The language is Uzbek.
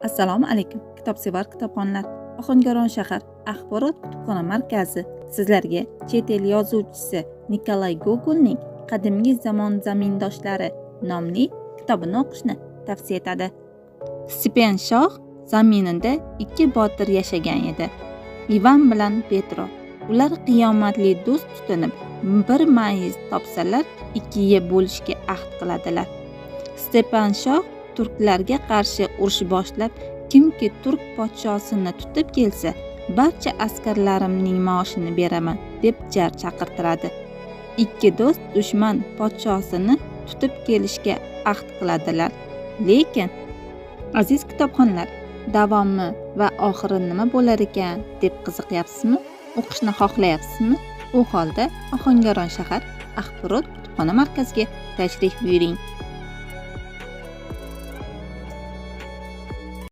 Assalomu alaykum, kitobsevar kitobxonlar. Ohangaron shahar axborot kutubxona markazi sizlarga chet el yozuvchisi Nikolay Gogolning Qadimgi zamon zamindoshlari nomli kitobini o'qishni tavsiya etadi. Stipen shoh zaminida ikki botir yashagan edi. Ivan bilan Petro. Ular qiyomatli do'st tutinib, bir mayiz topsalar ikkiga bo'lishga ahd qiladilar. Stepan shoh turklarga qarshi urush boshlab, kimki turk podshosini tutib kelsa, barcha askarlarimning maoshini beraman deb jar chaqirtiradi. Ikki do'st dushman podshosini tutib kelishga ahd qiladilar. Lekin aziz kitobxonlar, davomi va oxiri nima bo'lar ekan deb qiziqyapsizmi? O'qishni xohlayapsizmi? U holda Ohangaron shahar axborot kutubxona markaziga tashrif buyuring.